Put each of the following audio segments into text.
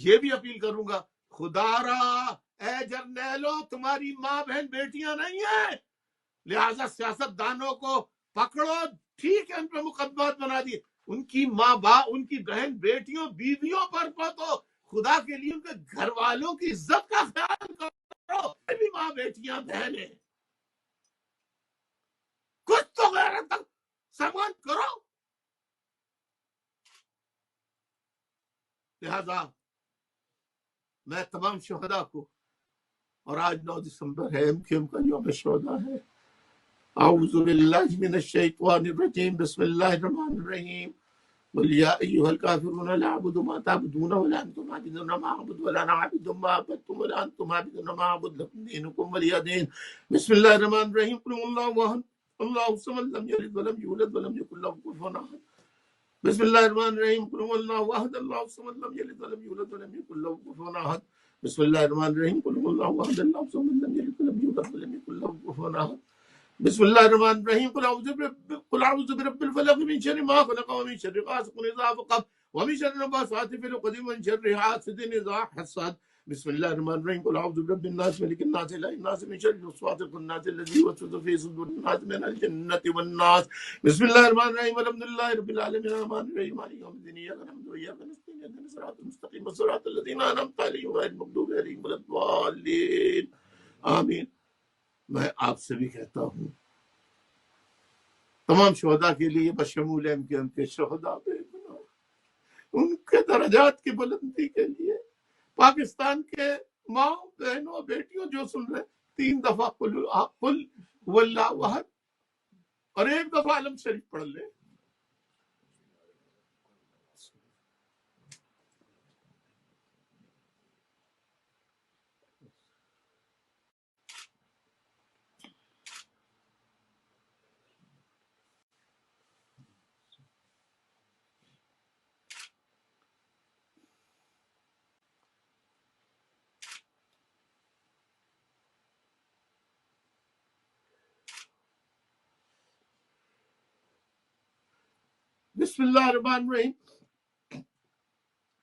یہ بھی اپیل کروں گا، خدا را اے جرنیلوں تمہاری ماں بہن بیٹیاں نہیں ہیں، لہذا سیاست دانوں کو پکڑو، ٹھیک ہے ان پہ مقدمات بنا دیے، ان کی ماں ان کی بہن بیٹیوں بیویوں پر تو خدا کے لیے ان کے گھر والوں کی عزت کا خیال کرو، یہ بھی ماں بیٹیاں بہنیں، کچھ تو غیرت سامان کرو۔ لہذا میں تمام شہداء کو، اور آج 9 دسمبر ہے، MQM کا یوم شہداء ہے، اعوذ باللہ من الشیطان الرجیم، بسم اللہ الرحمن الرحیم، قل یا ایھا الکافرون لا اعبد ما تعبدون ولا انتم عابدون ما اعبد ولا انا عابد ما عبدتم ولا انتم عابدون ما اعبد لكم دینکم ولی دین۔ بسم اللہ الرحمن الرحیم، قل هو اللہ احد اللہ الصمد لم یلد ولم یولد ولم یکن له کفوا احد۔ بسم اللہ الرحمن الرحیم، قل هو اللہ احد اللہ الصمد لم یلد ولم یولد ولم یکن له کفوا احد۔ بسم اللہ الرحمن الرحیم، قل هو اللہ احد اللہ الصمد لم یلد ولم یولد ولم یکن له کفوا احد۔ بسم اللہ الرحمن الرحیم، قل اعوذ برب الفلق من شر ما خلق ومن شر غاسق اذا وقب ومن شر النفاثات في العقد ومن شر حاسد اذا حسد۔ بسم اللہ الرحمن الرحیم، قل اعوذ برب الناس ملک الناس اله الناس من شر الوسواس الخناس الذي يوسوس في صدور الناس من الجنة والناس۔ بسم اللہ الرحمن الرحیم، الحمد للہ رب العالمین الرحمن الرحیم مالک یوم الدین ایاک نعبد وایاک نستعین اهدنا الصراط المستقیم صراط الذین انعمت علیہم غیر المغضوب علیہم ولا الضالین آمین۔ میں آپ سے بھی کہتا ہوں تمام شہداء کے لیے بشمول MQM کے شہداء بے گناہ، ان کے درجات کی بلندی کے لیے پاکستان کے ماں بہنوں بیٹیوں جو سن رہے 3 دفعہ قل هو اللہ احد اور 1 دفعہ علم شریف پڑھ لیں۔ بسم اللہ الرحمن الرحیم،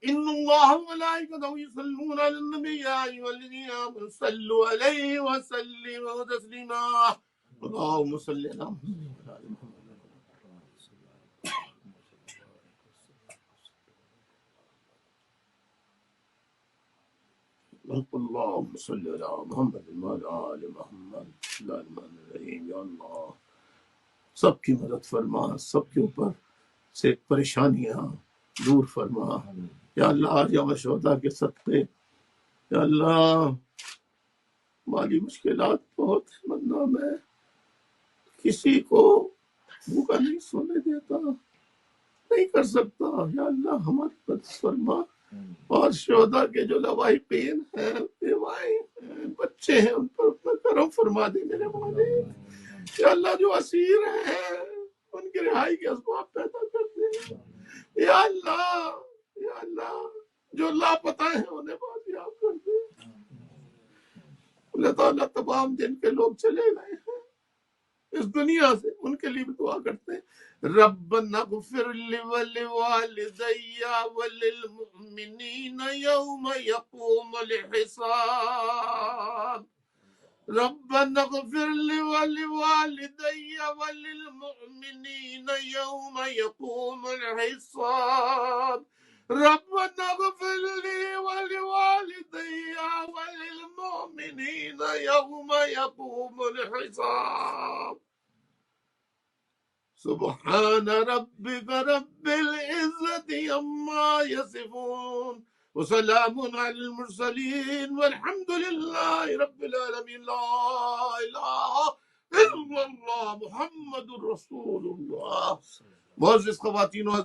ان اللہ وملائکتہ یصلون علی النبی یا ایھا الذین آمنوا صلوا علیہ وسلموا تسلیما، اللہم صل علی محمد وعلی آل محمد، اللہم صل علی محمد وعلی آل محمد۔ بسم اللہ الرحمن الرحیم، یا اللہ سب کی مدد فرما، سب کے اوپر سے پریشانیاں دور فرما یا اللہ، آج یوم شہداء کے صدقے یا اللہ مالی مشکلات بہت ہے، بندہ میں کسی کو بھوکا نہیں سونے دیتا، نہیں کر سکتا، یا اللہ ہماری مدد فرما، اور شہداء کے جو لواحقین ہیں، بیوائیں ہیں، بچے ہیں، ان پر اپنا کرم فرما دے میرے مالک، یا اللہ جو اسیر ہیں ان کی رہائی کے اسباب پیدا کر دے، یا اللہ جو لاپتہ ہیں انہیں بازیاب کر دے، اللہ تعالیٰ تمام جن کے لوگ چلے گئے ہیں اس دنیا سے ان کے لیے بھی دعا کرتے ہیں، ربنا اغفر لی ولوالدی وللمؤمنین یوم یقوم الحساب، ربنا اغفر لی ولوالدی وللمؤمنین یوم یقوم الحساب، ربنا اغفر لی ولوالدی وللمؤمنین یوم یقوم الحساب، سبحان ربک رب العزت عما یصفون وسلام علی المرسلین والحمد للہ رب العالمین، لا الہ الا اللہ محمد رسول اللہ۔ معزز خواتین و